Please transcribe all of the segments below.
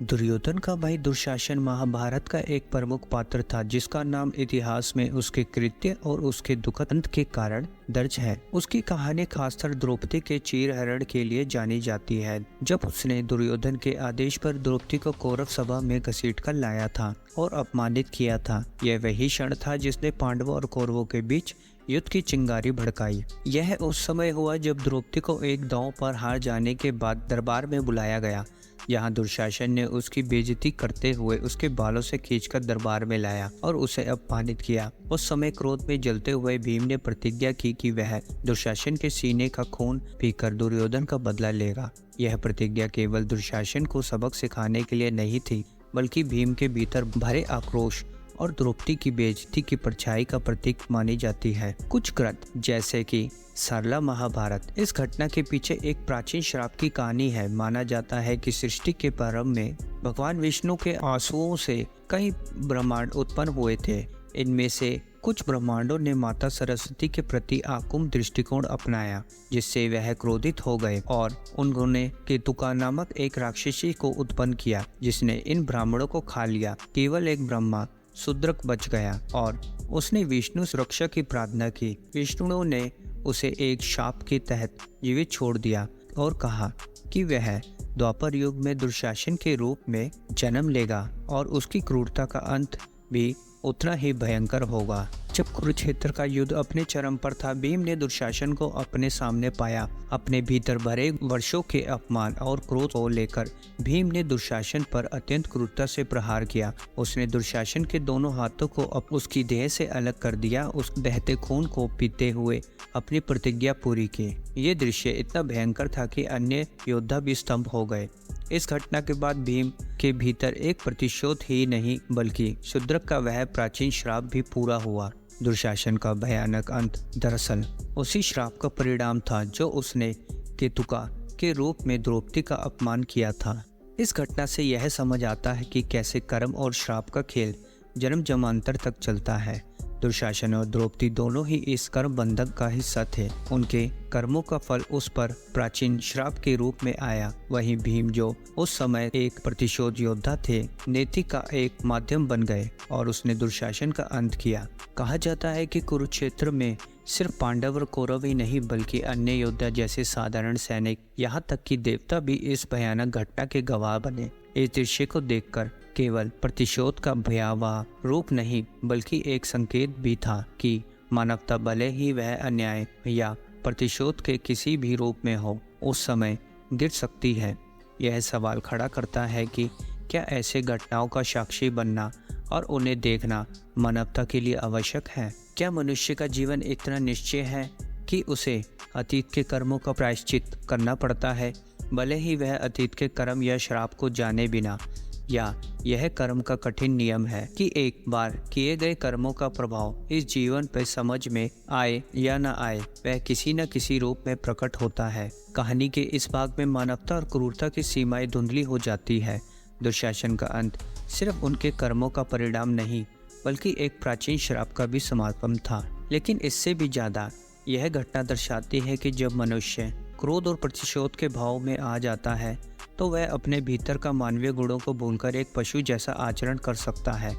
दुर्योधन का भाई दुशासन महाभारत का एक प्रमुख पात्र था, जिसका नाम इतिहास में उसके कृत्य और उसके दुखद अंत के कारण दर्ज है। उसकी कहानी खासकर द्रौपदी के चीरहरण के लिए जानी जाती है, जब उसने दुर्योधन के आदेश पर द्रौपदी को कौरव सभा में घसीटकर लाया था और अपमानित किया था। यह वही क्षण था जिसने पांडवों और कौरवों के बीच युद्ध की चिंगारी भड़काई। यह उस समय हुआ जब द्रौपदी को एक दांव पर हार जाने के बाद दरबार में बुलाया गया। यहाँ दुशासन ने उसकी बेइज्जती करते हुए उसके बालों से खींचकर दरबार में लाया और उसे अपमानित किया। उस समय क्रोध में जलते हुए भीम ने प्रतिज्ञा की कि वह दुशासन के सीने का खून पीकर दुर्योधन का बदला लेगा। यह प्रतिज्ञा केवल दुशासन को सबक सिखाने के लिए नहीं थी, बल्कि भीम के भीतर भरे आक्रोश और द्रौपदी की बेइज्जती की परछाई का प्रतीक मानी जाती है। कुछ ग्रंथ जैसे कि सरला महाभारत, इस घटना के पीछे एक प्राचीन श्राप की कहानी है। माना जाता है कि सृष्टि के प्रारंभ में भगवान विष्णु के आंसुओं से कई ब्रह्मांड उत्पन्न हुए थे। इनमें से कुछ ब्रह्मांडों ने माता सरस्वती के प्रति आकुम दृष्टिकोण अपनाया, जिससे वह क्रोधित हो गए और उन्होंने केतुका नामक एक राक्षसी को उत्पन्न किया, जिसने इन ब्राह्मणों को खा लिया। केवल एक ब्रह्मा शूद्रक बच गया और उसने विष्णु सुरक्षा की प्रार्थना की। विष्णु ने उसे एक शाप के तहत जीवित छोड़ दिया और कहा कि वह द्वापर युग में दुशासन के रूप में जन्म लेगा और उसकी क्रूरता का अंत भी उतना ही भयंकर होगा। जब कुरुक्षेत्र का युद्ध अपने चरम पर था, भीम ने दुशासन को अपने सामने पाया। अपने भीतर भरे वर्षों के अपमान और क्रोध को लेकर भीम ने दुशासन पर अत्यंत क्रूरता से प्रहार किया। उसने दुशासन के दोनों हाथों को उसकी देह से अलग कर दिया। उस बहते खून को पीते हुए अपनी प्रतिज्ञा पूरी की। ये दृश्य इतना भयंकर था कि अन्य योद्धा भी स्तंभ हो गए। इस घटना के बाद भीम के भीतर एक प्रतिशोध ही नहीं, बल्कि शूद्रक का वह प्राचीन श्राप भी पूरा हुआ। दुशासन का भयानक अंत दरअसल उसी श्राप का परिणाम था जो उसने केतुका के रूप में द्रौपदी का अपमान किया था। इस घटना से यह समझ आता है कि कैसे कर्म और श्राप का खेल जन्म जन्मांतर तक चलता है। दुशासन और द्रौपदी दोनों ही इस कर्म बंधन का हिस्सा थे। उनके कर्मों का फल उस पर प्राचीन श्राप के रूप में आया। वहीं भीम, जो उस समय एक प्रतिशोध योद्धा थे, नीति का एक माध्यम बन गए और उसने दुशासन का अंत किया। कहा जाता है कि कुरुक्षेत्र में सिर्फ पांडव और कौरव ही नहीं, बल्कि अन्य योद्धा जैसे साधारण सैनिक, यहाँ तक कि देवता भी इस भयानक घटना के गवाह बने। इस दृश्य को देखकर केवल प्रतिशोध का भयावह रूप नहीं, बल्कि एक संकेत भी था कि मानवता, भले ही वह अन्याय या प्रतिशोध के किसी भी रूप में हो, उस समय गिर सकती है। यह सवाल खड़ा करता है कि क्या ऐसे घटनाओं का साक्षी बनना और उन्हें देखना मानवता के लिए आवश्यक है? क्या मनुष्य का जीवन इतना निश्चय है कि उसे अतीत के कर्मों का प्रायश्चित करना पड़ता है, भले ही वह अतीत के कर्म या श्राप को जाने बिना? या यह कर्म का कठिन नियम है कि एक बार किए गए कर्मों का प्रभाव इस जीवन पर समझ में आए या न आए, वह किसी न किसी रूप में प्रकट होता है। कहानी के इस भाग में मानवता और क्रूरता की सीमाएं धुंधली हो जाती है। दुशासन का अंत सिर्फ उनके कर्मों का परिणाम नहीं, बल्कि एक प्राचीन श्राप का भी समापन था। लेकिन इससे भी ज्यादा यह घटना दर्शाती है कि जब मनुष्य क्रोध और प्रतिशोध के भाव में आ जाता है, तो वह अपने भीतर का मानवीय गुणों को भूलकर एक पशु जैसा आचरण कर सकता है।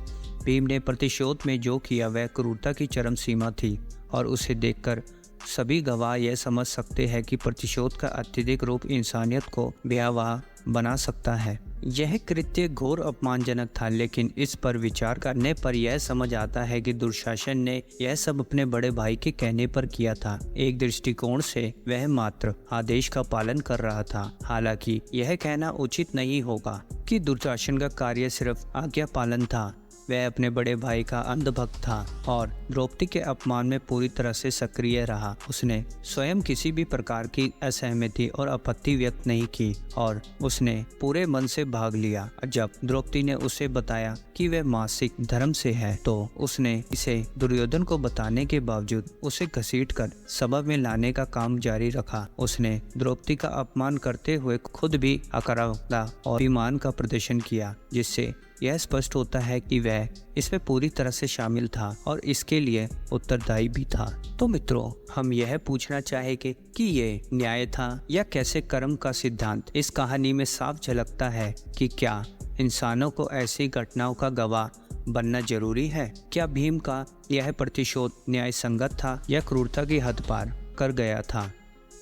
भीम ने प्रतिशोध में जो किया वह क्रूरता की चरम सीमा थी और उसे देखकर सभी गवाह यह समझ सकते हैं कि प्रतिशोध का अत्यधिक रूप इंसानियत को भयावह बना सकता है। यह कृत्य घोर अपमानजनक था, लेकिन इस पर विचार करने पर यह समझ आता है कि दुशासन ने यह सब अपने बड़े भाई के कहने पर किया था। एक दृष्टिकोण से वह मात्र आदेश का पालन कर रहा था। हालांकि यह कहना उचित नहीं होगा कि दुशासन का कार्य सिर्फ आज्ञा पालन था। वह अपने बड़े भाई का अंधभक्त था और द्रौपदी के अपमान में पूरी तरह से सक्रिय रहा। उसने स्वयं किसी भी प्रकार की असहमति और आपत्ति व्यक्त नहीं की और उसने पूरे मन से भाग लिया। जब द्रौपदी ने उसे बताया कि वह मासिक धर्म से है, तो उसने इसे दुर्योधन को बताने के बावजूद उसे घसीटकर सभा में लाने का काम जारी रखा। उसने द्रौपदी का अपमान करते हुए खुद भी अकरावता और अभिमान का प्रदर्शन किया, जिससे यह स्पष्ट होता है कि वह इसमें पूरी तरह से शामिल था और इसके लिए उत्तरदायी भी था। तो मित्रों, हम यह पूछना चाहेंगे कि ये न्याय था या कैसे कर्म का सिद्धांत इस कहानी में साफ झलकता है कि क्या इंसानों को ऐसी घटनाओं का गवाह बनना जरूरी है? क्या भीम का यह प्रतिशोध न्याय संगत था या क्रूरता की हद पार कर गया था?